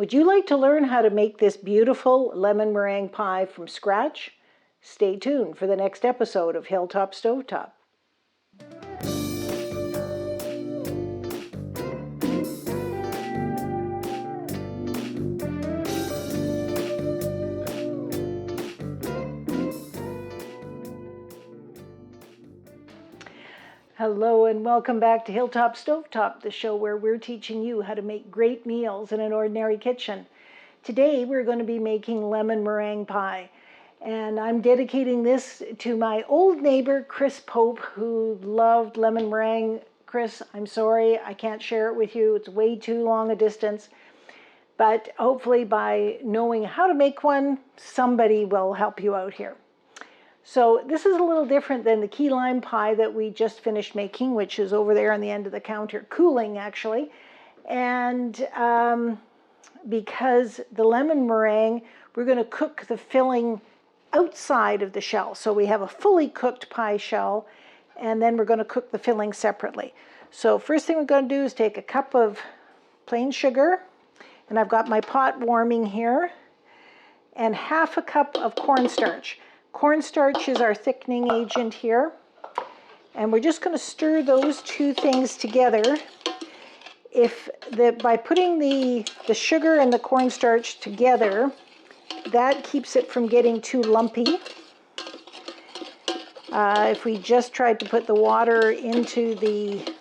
Would you like to learn how to make this beautiful lemon meringue pie from scratch? Stay tuned for the next episode of Hilltop Stovetop. Hello and welcome back to Hilltop Stovetop, the show where we're teaching you how to make great meals in an ordinary kitchen. Today we're going to be making lemon meringue pie, and I'm dedicating this to my old neighbor Chris Pope, who loved lemon meringue. Chris, I'm sorry I can't share it with you. It's way too long a distance, but hopefully by knowing how to make one, somebody will help you out here. So this is a little different than the key lime pie that we just finished making, which is over there on the end of the counter, cooling actually. And because the lemon meringue, we're going to cook the filling outside of the shell. So we have a fully cooked pie shell, and then we're going to cook the filling separately. So first thing we're going to do is take a cup of plain sugar, and I've got my pot warming here, and half a cup of cornstarch. Cornstarch is our thickening agent here, and we're just going to stir those two things together. By putting the sugar and the cornstarch together, that keeps it from getting too lumpy. If we just tried to put the water into the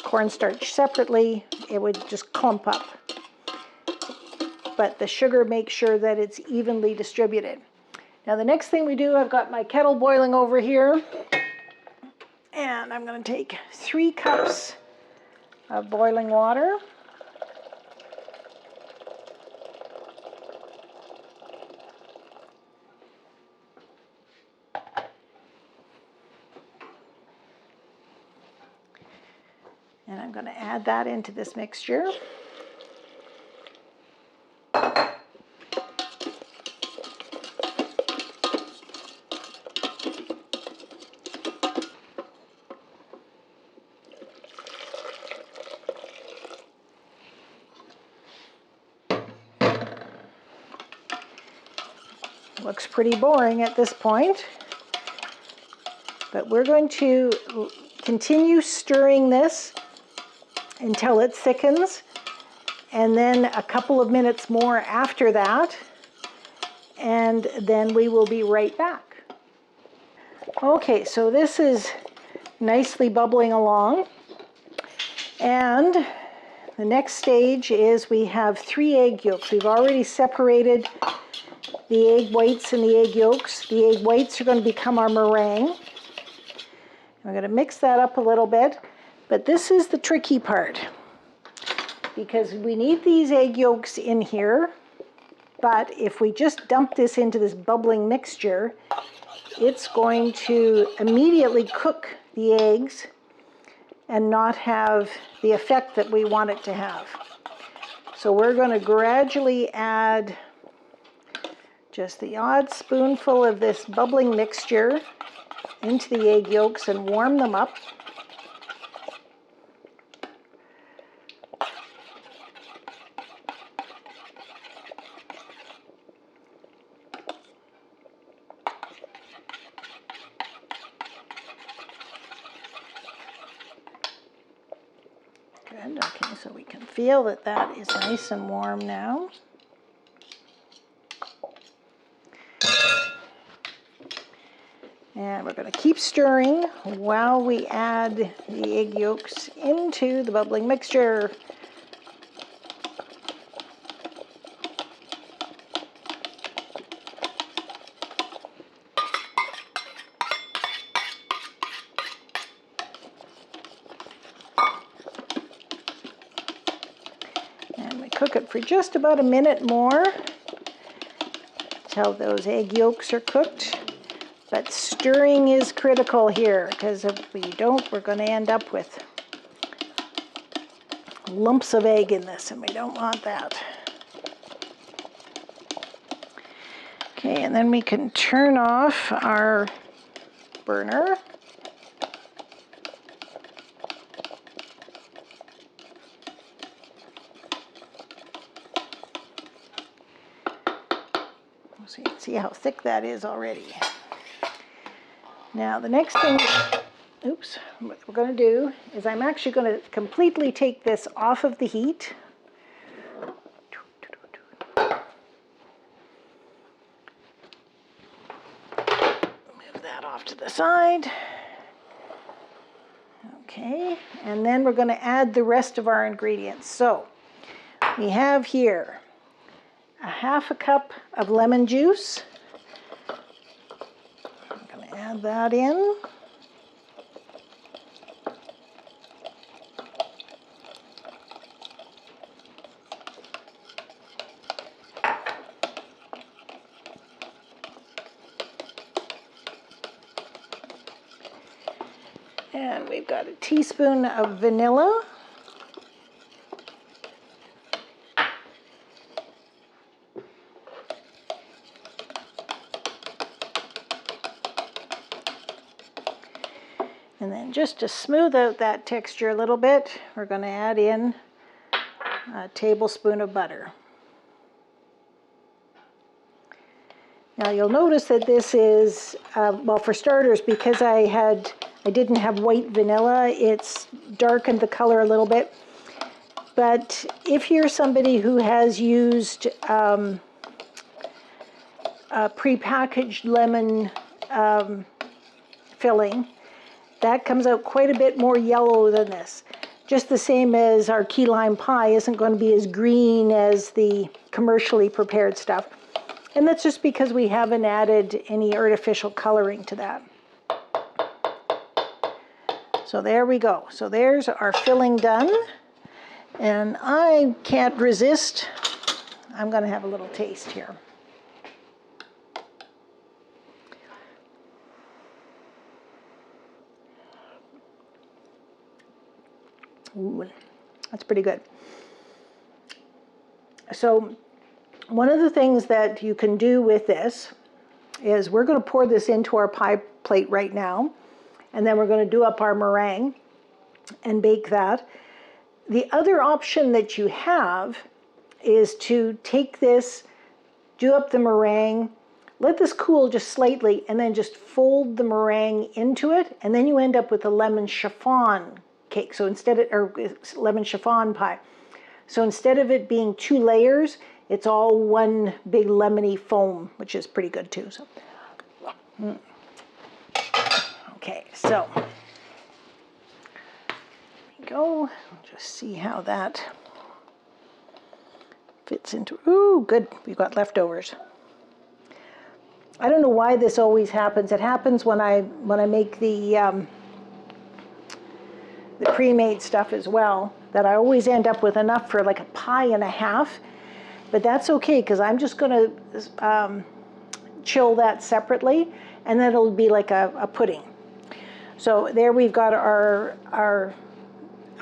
cornstarch separately, it would just clump up. But the sugar makes sure that it's evenly distributed. Now the next thing we do, I've got my kettle boiling over here, and I'm going to take 3 cups of boiling water. And I'm going to add that into this mixture. Looks pretty boring at this point, but we're going to continue stirring this until it thickens, and then a couple of minutes more after that, and then we will be right back. Okay, so this is nicely bubbling along, and the next stage is we have 3 egg yolks. We've already separated the egg whites and the egg yolks. The egg whites are going to become our meringue. We're going to mix that up a little bit, but this is the tricky part, because we need these egg yolks in here, but if we just dump this into this bubbling mixture, it's going to immediately cook the eggs and not have the effect that we want it to have. So we're going to gradually add just the odd spoonful of this bubbling mixture into the egg yolks and warm them up. Good, okay, so we can feel that that is nice and warm now. And we're going to keep stirring while we add the egg yolks into the bubbling mixture. And we cook it for just about a minute more until those egg yolks are cooked. But stirring is critical here, because if we don't, we're going to end up with lumps of egg in this, and we don't want that. Okay, and then we can turn off our burner. See how thick that is already. Now the next thing, oops, what we're going to do is I'm actually going to completely take this off of the heat. Move that off to the side. Okay, and then we're going to add the rest of our ingredients. So we have here a half a cup of lemon juice. I'm going to add that in. And we've got a teaspoon of vanilla. And then just to smooth out that texture a little bit, we're going to add in a tablespoon of butter. Now you'll notice that this is, well, for starters, because I didn't have white vanilla, it's darkened the color a little bit. But if you're somebody who has used a prepackaged lemon filling, that comes out quite a bit more yellow than this. Just the same as our key lime pie isn't going to be as green as the commercially prepared stuff. And that's just because we haven't added any artificial coloring to that. So there we go. So there's our filling done. And I can't resist. I'm going to have a little taste here. Ooh, that's pretty good. So one of the things that you can do with this is we're going to pour this into our pie plate right now, and then we're going to do up our meringue and bake that. The other option that you have is to take this, do up the meringue, let this cool just slightly, and then just fold the meringue into it, and then you end up with a lemon chiffon cake. So instead of, or lemon chiffon pie. So instead of it being two layers, it's all one big lemony foam, which is pretty good too. So, okay, so there we go. Just see how that fits into. Ooh, good. We've got leftovers. I don't know why this always happens. It happens when I make the pre-made stuff as well, that I always end up with enough for like a pie and a half. But that's okay, because I'm just going to chill that separately, and then it'll be like a pudding. So there we've got our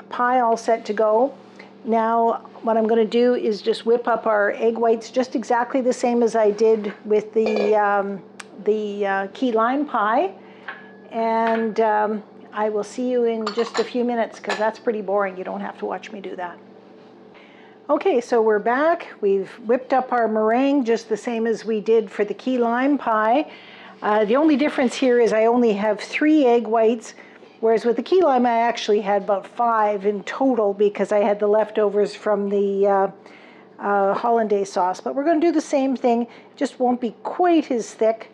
pie all set to go. Now what I'm going to do is just whip up our egg whites just exactly the same as I did with the key lime pie. And I will see you in just a few minutes, because that's pretty boring. You don't have to watch me do that. Okay, so we're back. We've whipped up our meringue just the same as we did for the key lime pie. The only difference here is I only have 3 egg whites, whereas with the key lime I actually had about 5 in total, because I had the leftovers from the hollandaise sauce. But we're going to do the same thing, it just won't be quite as thick.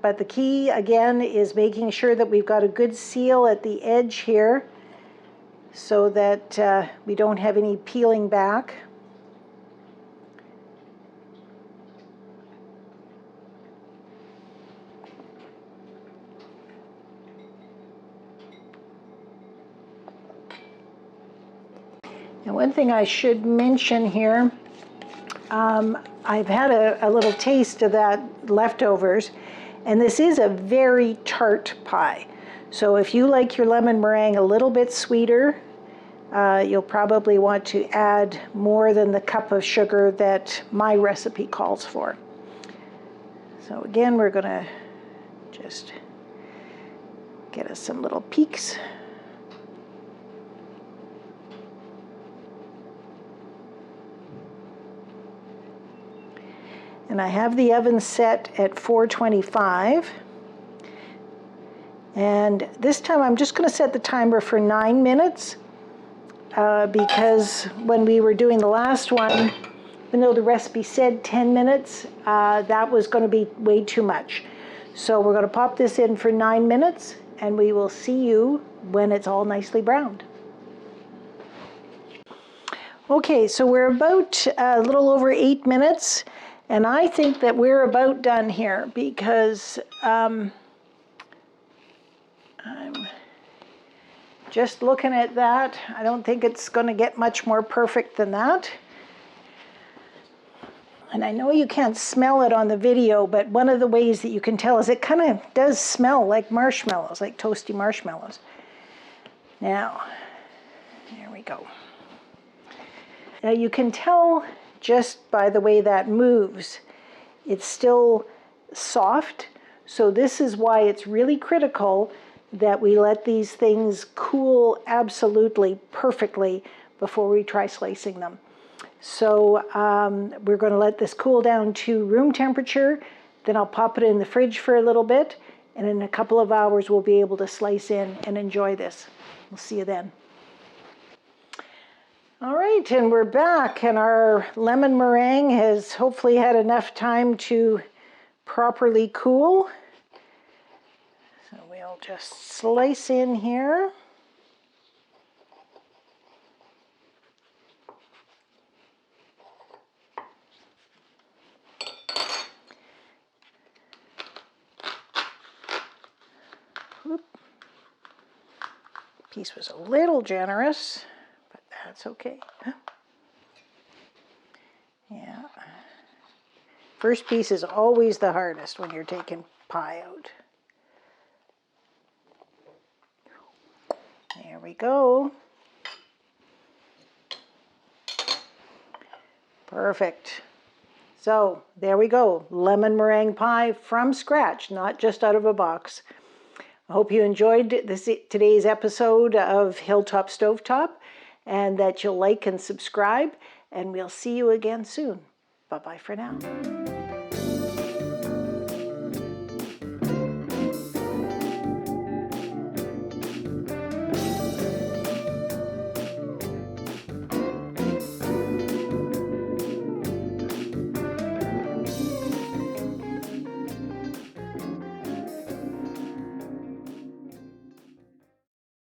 But the key, again, is making sure that we've got a good seal at the edge here, so that we don't have any peeling back. And one thing I should mention here, I've had a little taste of that leftovers, and this is a very tart pie. So if you like your lemon meringue a little bit sweeter, you'll probably want to add more than the cup of sugar that my recipe calls for. So again, we're going to just get us some little peaks. And I have the oven set at 425. And this time I'm just going to set the timer for 9 minutes because when we were doing the last one, even though the recipe said 10 minutes, that was going to be way too much. So we're going to pop this in for 9 minutes, and we will see you when it's all nicely browned. Okay, so we're about a little over 8 minutes, and I think that we're about done here because I'm just looking at that. I don't think it's going to get much more perfect than that. And I know you can't smell it on the video, but one of the ways that you can tell is it kind of does smell like marshmallows, like toasty marshmallows. Now, there we go. Now you can tell just by the way that moves, it's still soft. So this is why it's really critical that we let these things cool absolutely perfectly before we try slicing them. So we're going to let this cool down to room temperature, then I'll pop it in the fridge for a little bit, and in a couple of hours we'll be able to slice in and enjoy this. We'll see you then. All right, and we're back, and our lemon meringue has hopefully had enough time to properly cool. So we'll just slice in here. Piece was a little generous, but that's okay. Yeah. First piece is always the hardest when you're taking pie out. There we go. Perfect. So there we go. Lemon meringue pie from scratch, not just out of a box. I hope you enjoyed today's episode of Hilltop Stovetop, and that you'll like and subscribe, and we'll see you again soon. Bye-bye for now.